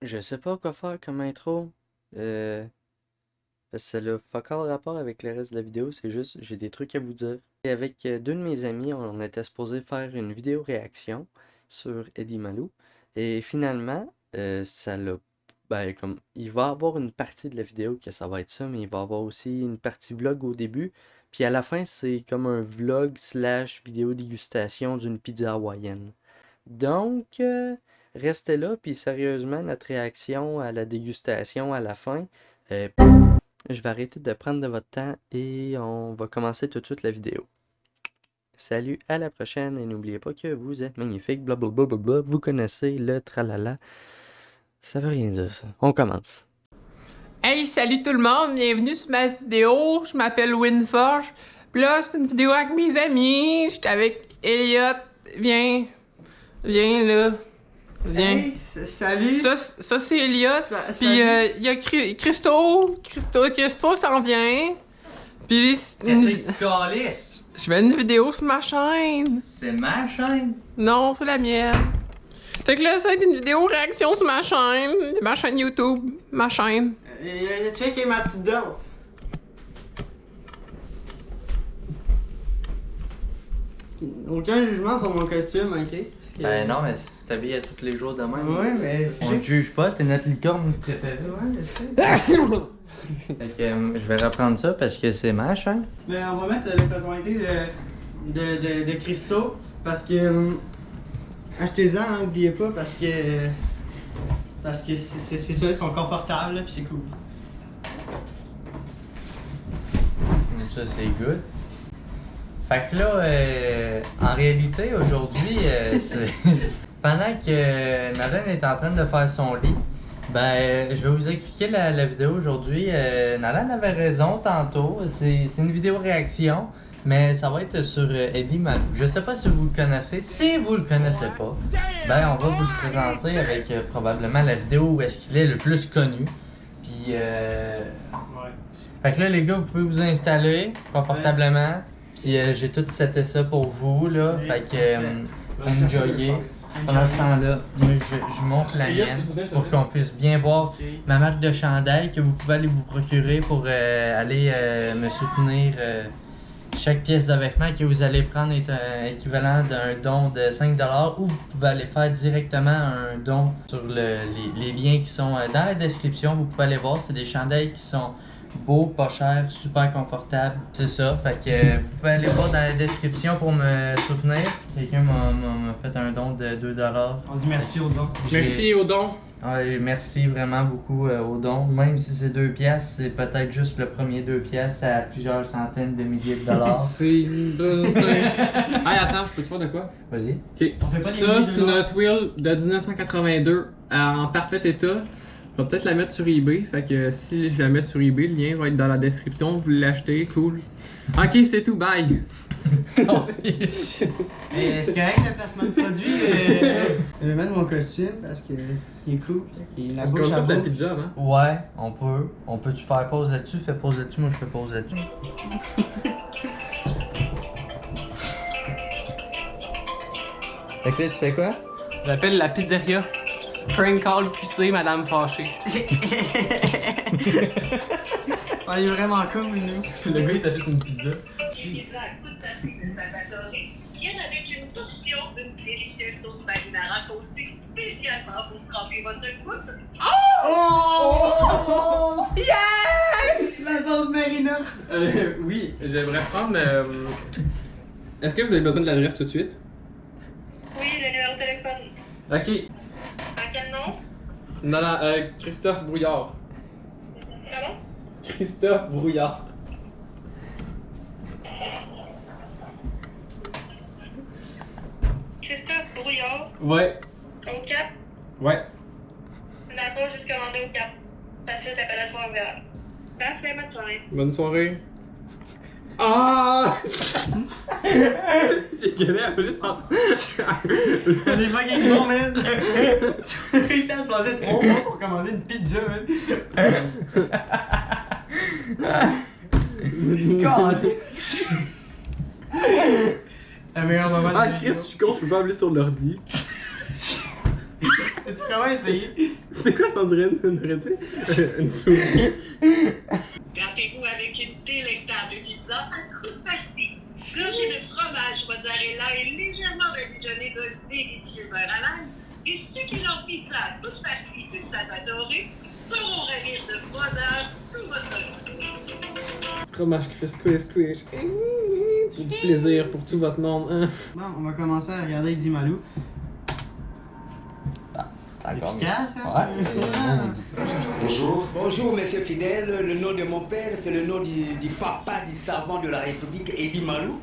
Je sais pas quoi faire comme intro. Euh, Parce que ça n'a fuck all rapport avec le reste de la vidéo, c'est juste j'ai des trucs à vous dire. Et avec deux de mes amis, on était supposé faire une vidéo réaction sur Eddie Malou. Et finalement, ça l'a. Ben, comme, il va y avoir une partie de la vidéo que ça va être ça, mais il va y avoir aussi une partie vlog au début. Puis à la fin, c'est comme un vlog slash vidéo dégustation d'une pizza hawaïenne. Donc, restez là, puis sérieusement, notre réaction à la dégustation à la fin, euh, je vais arrêter de prendre de votre temps et on va commencer tout de suite la vidéo. Salut, à la prochaine et n'oubliez pas que vous êtes magnifique, blablabla, vous connaissez le tralala. Ça veut rien dire ça. On commence. Hey, salut tout le monde, bienvenue sur ma vidéo. Je m'appelle Winforge. Puis là, c'est une vidéo avec mes amis. J'étais avec Elliot. Viens là. Viens. Hey, salut! Ça c'est Elliot. Puis il y a Christo s'en vient. Puis Qu'est-ce que tu calisses? je fais une vidéo sur ma chaîne. C'est ma chaîne! Non, c'est la mienne. Fait que là, ça va être une vidéo réaction sur ma chaîne YouTube, ma chaîne. Check ma petite danse! Aucun jugement sur mon costume, ok? Parce que- Ben non, mais si tu t'habilles à tous les jours de même, Ouais, mais on te juge pas, t'es notre licorne préférée. Ouais, je sais. Fait que je vais reprendre ça parce que c'est ma chaîne. Mais on va mettre la personnalité de Christo parce que achetez-en, hein, oubliez pas parce que c'est ça, ils sont confortables là, puis c'est cool. Ça, c'est good. Fait que là, en réalité, aujourd'hui, c'est pendant que Nalan est en train de faire son lit, ben, je vais vous expliquer la vidéo aujourd'hui. Nalan avait raison tantôt. C'est une vidéo réaction, mais ça va être sur Eddie Malou. Je sais pas si vous le connaissez. Si vous le connaissez pas, ben, on va vous le présenter avec probablement la vidéo où est-ce qu'il est le plus connu. Puis, fait que là, les gars, vous pouvez vous installer confortablement. Puis j'ai tout seté ça pour vous, là. Fait que, enjoyez. Pendant ce temps-là, moi, je montre la mienne pour qu'on puisse bien voir ma marque de chandail que vous pouvez aller vous procurer pour aller me soutenir. Chaque pièce de vêtement que vous allez prendre est équivalent d'un don de 5$ ou vous pouvez aller faire directement un don sur les liens qui sont dans la description. Vous pouvez aller voir, c'est des chandails qui sont beau, pas cher, super confortable. C'est ça. Fait que vous pouvez aller voir dans la description pour me soutenir. Quelqu'un m'a fait un don de 2$. On dit merci au don. Merci au don. Ouais, merci vraiment beaucoup au don. Même si c'est 2$, c'est peut-être juste le premier 2$ à plusieurs centaines de milliers de dollars. C'est une bonne Hey, attends, je peux te faire de quoi? Vas-y. Ok. On fait pas des Ça, mises c'est à une jour. Hot Wheel de 1982 en parfait état. Je vais peut-être la mettre sur eBay. Fait que si je la mets sur eBay, le lien va être dans la description. Vous l'achetez, cool. Ok, c'est tout, bye. Mais c'est correct le placement de produit. Je vais mettre mon costume parce que il est cool. Il a la bouche à de la bouche. pizza, hein? Ouais, on peut. On peut-tu faire pause là-dessus? Fais pause là-dessus, moi je fais pause là-dessus. Fait que là, tu fais quoi? J'appelle la pizzeria. Prank call QC, Madame Fâchée. On est vraiment cool, nous. Le gars, il s'achète une pizza. Viennent avec une portion d'une délicieuse sauce marinara toastée spécialement pour tremper votre couple. Oh! Yes! La sauce marina. Oui, j'aimerais prendre. Est-ce que vous avez besoin de l'adresse tout de suite? Oui, le numéro de téléphone. Ok. À quel nom? Non, Christophe Brouillard. Pardon? Christophe Brouillard. Christophe Brouillard. Ouais. Au Cap. Ouais. La pause juste commandée au Cap. Facile d'appellation envers. Parfait, bonne soirée. Bonne soirée. Ah! J'ai gueulé un peu juste en. On est fucking bon, man. Tu as réussi à te plonger 3 mois pour commander une pizza, man. Un meilleur moment de Ah, la Chris, vidéo. je suis con, je peux pas appeler sur l'ordi. As-tu vraiment essayé? C'était quoi, Sandrine? On aurait dit? Une souris. Gâtez-vous avec une délectable pizza à coups de pastille. Gorgée de fromage, mozzarella et légèrement badigeonnée d'un délicieux beurre à l'ail. Et ceux qui leur pizza à toute pastille de Salvatore sauront ravir de bonheur tout votre jour. Fromage qui fait squish squish. Pour du plaisir pour tout votre monde. Hein? Bon, on va commencer à regarder Eddie Malou. D'accord. Efficace, hein? Ouais. Bonjour. Bonjour, monsieur Fidèle. Le nom de mon père, c'est le nom du papa du savant de la République, Eddie Malou.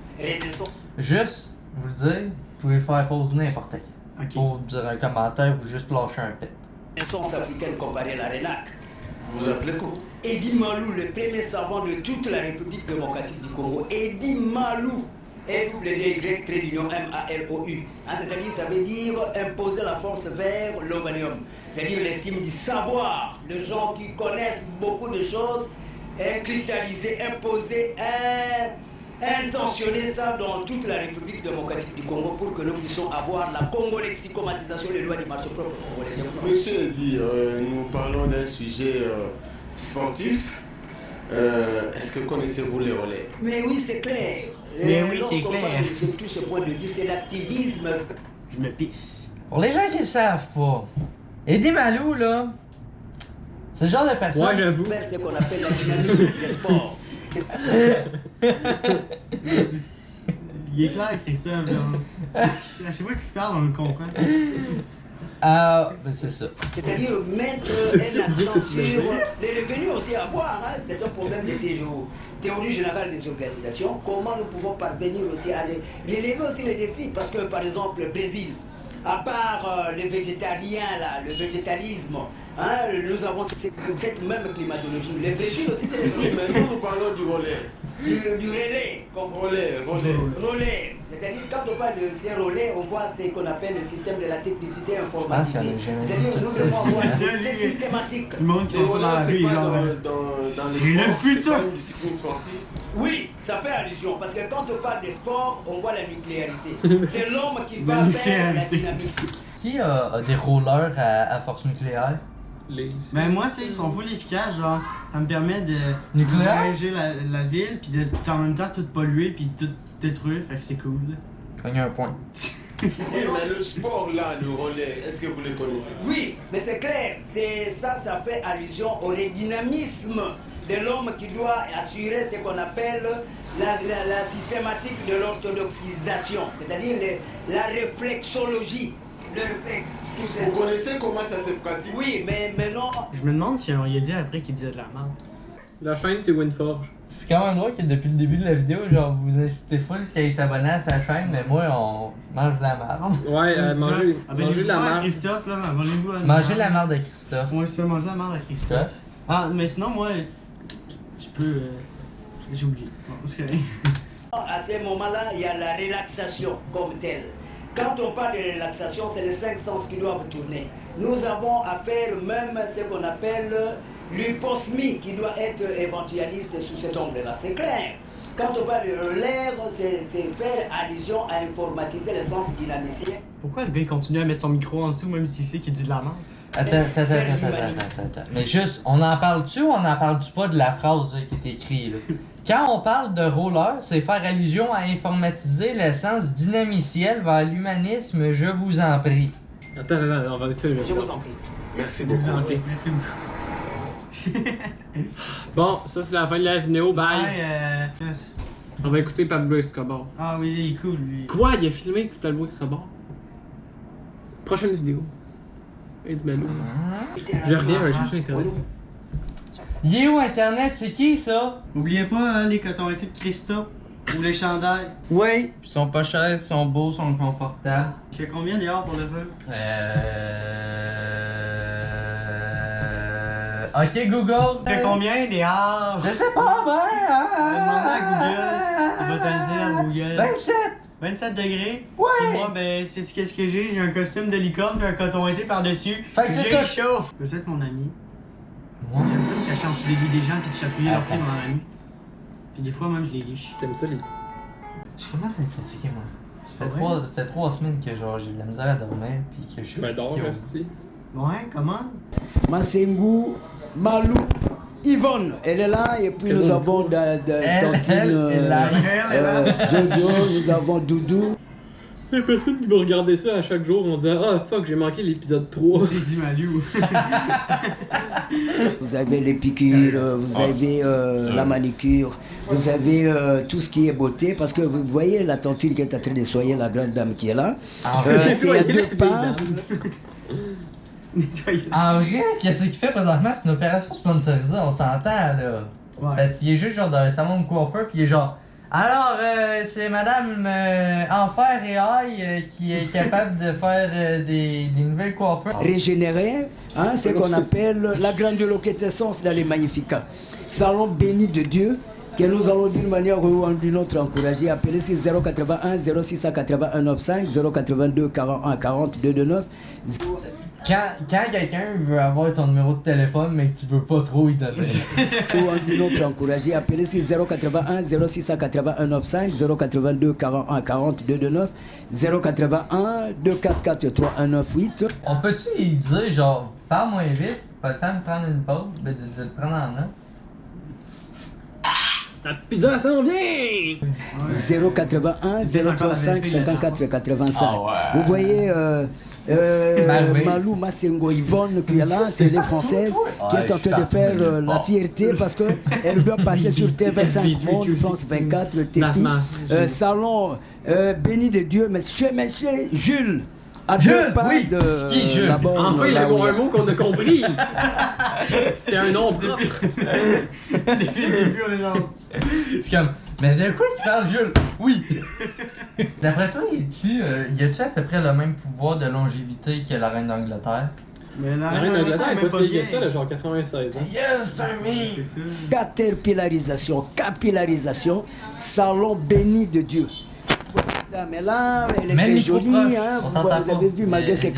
Juste, vous le dire, vous pouvez faire pause n'importe quand. Ok. Pour dire un commentaire ou juste lâcher un pet. Naissance africaine comparée à la RENAC. Vous vous appelez comment? Eddie Malou, le premier savant de toute la République démocratique du Congo. Eddie Malou. EWDY, trait d'union MALOU. C'est-à-dire, ça veut dire imposer la force vers l'ovanium. C'est-à-dire l'estime du savoir. Les gens qui connaissent beaucoup de choses, cristalliser, imposer, intentionner ça dans toute la République démocratique du Congo pour que nous puissions avoir la congolexicomatisation des lois du marché propre congolais. Monsieur Eddy, nous parlons d'un sujet sportif. Est-ce que connaissez-vous les relais? Mais oui, c'est clair. Mais oui, c'est Lorsqu'on clair. parle de surtout ce point de vue, c'est l'activisme. Je me pisse. Pour les gens qui le savent pas, Eddie Malou, là, c'est le genre de personne. Ouais, j'avoue. Faire ce qu'on appelle la dynamique des sports. Il est clair, Christophe, là. À chaque fois qu'il parle, on le comprend. Ben c'est ça. C'est-à-dire mettre un accent sur les revenus aussi à voir. Hein, c'est un problème de théorie générale des organisations. Comment nous pouvons parvenir aussi à relever aussi les défis? Parce que par exemple, le Brésil, à part les végétariens, là, le végétalisme, hein, nous avons cette même climatologie. Le Brésil aussi, c'est Oui, mais nous parlons du relais. du relais. Comme Relais. relais. C'est-à-dire, quand on parle de ces relais, on voit ce qu'on appelle le système de la technicité pense informatisée. qu'il y en a jamais C'est-à-dire, vu nous tout ça. devons avoir C'est ça, c'est lui. systématique. Tout le monde qui Les fait ça dans la relais, rue, c'est pas genre. dans les C'est sports, le futur. c'est pas une discipline sportive. Oui, ça fait allusion, parce que quand on parle des sports, on voit la nucléarité. C'est l'homme qui La va faire la nucléarité. dynamique. Qui a des rollers à force nucléaire? Les... Ben moi, tu sais, ils sont full efficaces, genre, ça me permet de Nucléaire? réagir la ville, puis de en même temps tout polluer, puis tout détruire, fait que c'est cool. Pogner un point. Oui, mais le sport là, le relais, est-ce que vous le connaissez? Oui, mais c'est clair, ça fait allusion au redynamisme de l'homme qui doit assurer ce qu'on appelle la systématique de l'orthodoxisation, c'est-à-dire la réflexologie, le réflexe, tout ça. Vous connaissez comment ça se pratique? Oui, mais maintenant, Je me demande si on y a dit après qu'il disait de la merde. La chaîne, c'est Winforge. C'est quand même drôle que depuis le début de la vidéo, genre, vous incitez full qu'il s'abonner à sa chaîne, mais moi, on mange de la merde. Ouais, C'est ça. manger de Abonnez-vous la à merde. Christophe, là, abonnez-vous à Manger la merde de Christophe. Ouais, c'est ça, manger la merde à Christophe. Christophe. Ah, mais sinon, moi, je peux. J'ai oublié. Bon, c'est correct. à ce moment-là, il y a la relaxation comme telle. Quand on parle de relaxation, c'est les 5 sens qui doivent tourner. Nous avons à faire même ce qu'on appelle l'hyposmie qui doit être éventualiste sous cet angle-là. C'est clair. Quand on parle de relève, c'est faire allusion à informatiser les sens dynamiciens. Pourquoi le gars il continue à mettre son micro en dessous même s'il sait qu'il dit de la merde? Attends. Mais juste, on en parle-tu ou on en parle-tu pas de la phrase là, qui est écrite là? Quand on parle de roller, c'est faire allusion à informatiser l'essence dynamicielle vers l'humanisme, je vous en prie. Attends, on va écouter le Je vous en prie. Merci Je vous beaucoup. en prie. Merci beaucoup. Bon, ça c'est la fin de la vidéo, bye! Ouais, On va écouter Pablo Escobar. Ah oui, il est cool lui. Quoi? Il a filmé avec Pablo Escobar? Prochaine vidéo. Et de Malou. Je reviens, je vais chercher internet. Il est où Internet? C'est qui ça? Oubliez pas hein, les cotons été de Christophe ou les chandails. Oui. Ils sont pas chers, ils sont beaux, ils sont confortables. Tu fais combien dehors pour le fun? Ok Google. Tu fais combien dehors? Je sais pas, Demande à Google. Il va te le dire, Google. 27! 27 degrés. Ouais! Et moi, ben, c'est ce que j'ai. J'ai un costume de licorne et un coton été par-dessus. Fait que c'est J'ai ça. chaud. Je veux être mon ami. Moi? J'aime ça me cacher en dessous des lits des gens puis de chatouiller leur pied Attends. dans la nuit. Puis des fois, même, je les liche. T'aimes ça, les... Je commence à être fatigué, moi. Ça Ouais. fait 3 semaines que genre j'ai de la misère à dormir pis que je suis Ben, dors, fatigué. resti. Ouais, comment? Masengu, Malou, Yvonne, elle est là, et puis nous avons Tantine, Jojo, nous avons Doudou. Il y a personne qui va regarder ça à chaque jour en disant ah fuck, j'ai manqué l'épisode 3. Teddy Malou. Vous avez les piqûres, vous avez la manicure, vous avez tout ce qui est beauté, parce que vous voyez la tantine qui est en train de soigner la grande dame qui est là. C'est à 2 pas. En vrai, qu'est-ce qu'il fait présentement? C'est une opération sponsorisée, on s'entend là. Ouais. Parce qu'il est juste genre dans un salon de coiffeur, puis il est genre. Alors, c'est Madame Enfer et Aïe qui est capable de faire des nouvelles coiffures. Régénéré, hein, c'est ce qu'on appelle la grande loquetessence dans les Magnifica. Salon béni de Dieu, que nous allons d'une manière ou d'une autre encourager. Appelez 081 0681 95 082 41 40 229. Quand quelqu'un veut avoir ton numéro de téléphone mais que tu veux pas trop y donner. Ou d'une autre encourager. Appelez 081 0681 95 082 41 40 229 081 244 3198. On peut-tu lui dire genre, parle moins vite, pas le temps de prendre une pause, de le prendre en note? La pizza s'en vient! 081 035 54 85. Vous voyez Malou Masengo Yvonne qui est là, c'est les Françaises qui est en train de faire la fierté parce qu'elle doit passer sur TV5 Monde, France 24, TFI. Salon béni de Dieu, monsieur Jules. À 2 pas de qui Jules? la borne. Enfin, il a un mot qu'on a compris! C'était un nom propre. Depuis le début, on est genre. C'est comme, mais de quoi il parle Jules? Oui! D'après toi, y a-tu à peu près le même pouvoir de longévité que la reine d'Angleterre? Mais La reine d'Angleterre est pas si vieille que ça, là, genre 96 ans. Yes, c'est un meme! C'est ça. Capillarisation, salon béni de Dieu. Mais là, elle est Mets le très micro jolie, proche, hein, on vous t'entend avez pas. vu, malgré ses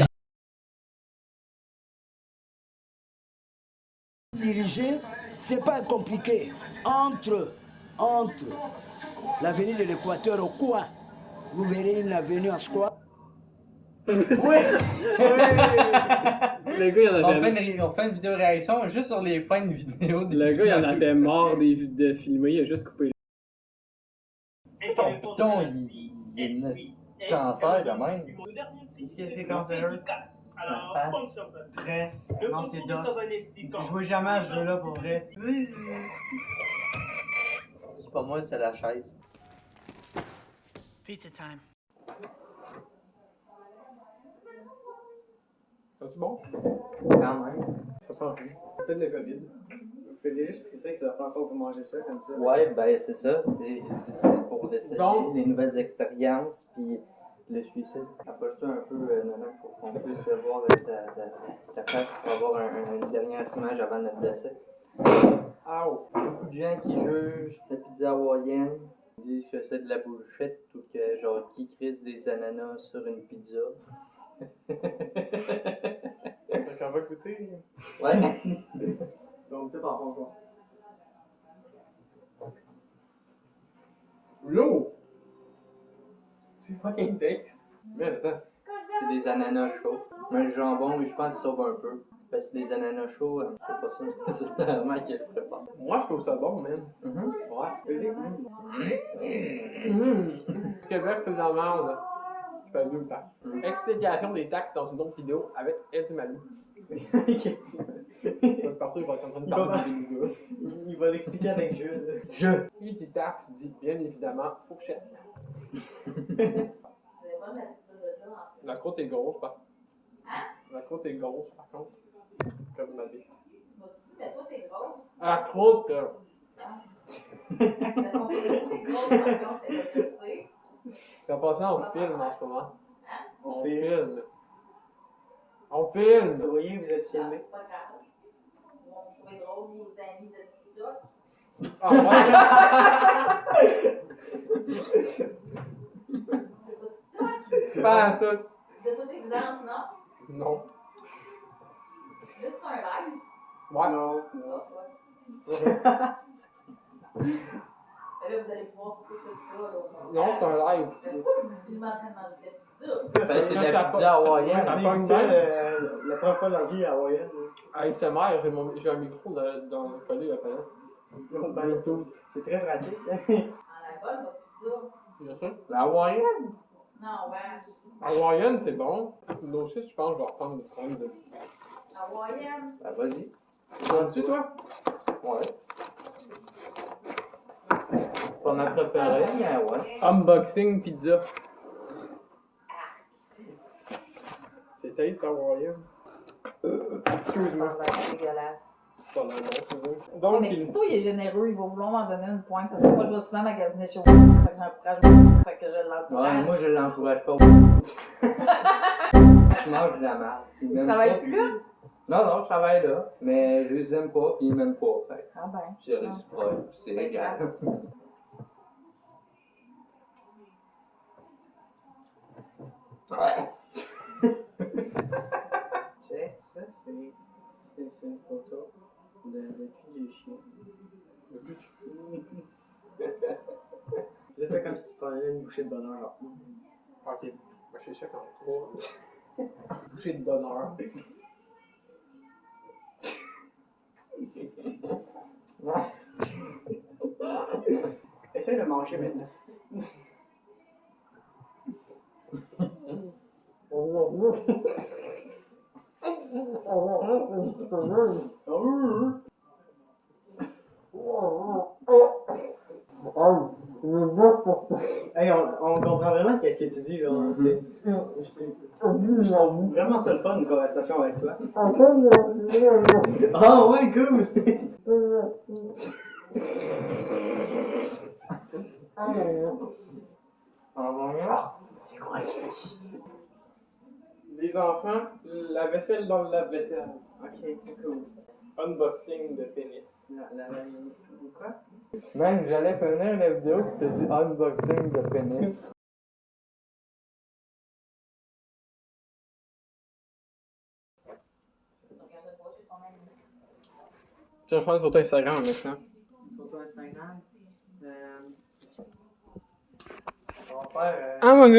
diriger, c'est pas compliqué. Entre l'avenue de l'Équateur au coin, vous verrez une avenue en squat. Le gars, il en avait... On fait une vidéo réaction juste sur les fins de vidéo. Le gars, il en avait marre de filmer, il a juste coupé. Ton piton, il est cancer de même. Est-ce que c'est cancéreux? Très. Non, c'est d'os. Je jouais jamais à ce jeu-là pour vrai. C'est pas moi, c'est la chaise. Pizza time. C'est bon? Quand même. Ça sent rien. Peut-être le COVID. Vous faisiez juste préciser que c'est la première fois que vous mangez ça comme ça. Ouais, ben c'est ça. C'est pour essayer Bon. les nouvelles expériences puis le suicide. Approche-toi un peu, Nana, pour qu'on puisse voir ta face pour avoir une dernière image avant notre décès. Beaucoup de gens qui jugent la pizza hawaïenne disent que c'est de la bullshit ou que genre qui crisse des ananas sur une pizza. On va goûter. Ouais. Donc, tout en fond, quoi. L'eau! C'est fucking texte. Mais attends. C'est des ananas chauds. Mais le jambon, je pense qu'il sauve un peu. Parce que les ananas chauds, c'est pas ça. C'est vraiment que je prépare. Moi, je trouve ça bon, même. Ouais. Vas-y. Québec, c'est de la merde. Je fais deux temps. Explication des taxes dans une autre vidéo avec Eddie Malou. Parce que je vais être en train de parler des gars. Il va l'expliquer avec Jules. Qui dit taxe dit bien évidemment fourchette. La croûte est grosse, par La croûte est grosse, par contre. Comme ma vie. Mais toi, t'es grosse. La croûte! Ça passe en film en ce moment. On filme. On filme! Vous voyez, vous êtes filmé. C'est pas grave. Ils vont trouver drôle vos amis de TikTok. Ah ouais? C'est pas TikTok. Pas à tout. De toute évidence, non? Non. Là, c'est un live. Ouais. Non. Et là, vous allez pouvoir couper tout ça. Là. Non, c'est un live. Mais pourquoi vous filmez en train de manger de la pizza? Ben, c'est de la pizza hawaïenne. Ça C'est pogne écouté bien. la première fois de leur vie à Hawaïenne. ASMR, j'ai un micro dans le collet, la palette. Ben, c'est très pratique. En la bonne, votre pizza. Bien sûr. La hawaïenne. Non, ouais. Hawaïenne, c'est bon. Nos chiffres, je pense que je vais reprendre le problème de. Hawaïenne. Ben, vas-y. Donnes-tu, toi? Ouais. On a préparé, mais ouais. Unboxing pizza. C'est taste hawaïenne. Excuse-moi. Ça a l'air dégueulasse. Ça a l'air bon, c'est vrai. Ouais, Donc, mais il... Christo, il est généreux, il va vouloir m'en donner une pointe parce que moi, je vais souvent magasiner chez vous. Fait que j'encourage beaucoup. Fait que je l'encourage. Ouais, moi je l'encourage pas. Je mange de la merde. Ils Tu m'aiment travailles pas. plus là? Non, non, je travaille là, mais je les aime pas, puis ils m'aiment pas. Fait que Ah ben. je réciproque, puis c'est égal. Ouais. Check, ça c'est une photo de cul du chien. Je l'ai fait comme si tu prenais une bouchée de bonheur. Genre. Ok. Ben, je sais ça quand même. Bouchée de bonheur. Essaye de manger maintenant. Hey, on comprend vraiment qu'est-ce que tu dis, là. Je trouve vraiment ça le fun, une conversation avec toi. Ah ouais, cool! C'est quoi qui dit? Les enfants, la vaisselle dans le lave-vaisselle. Ok, c'est cool. Unboxing de pénis. Quoi? Même j'allais finir la vidéo qui te dit unboxing de pénis. Tiens, je prends une photo Instagram en maintenant. Photo Instagram. On va faire. Ah mon gars!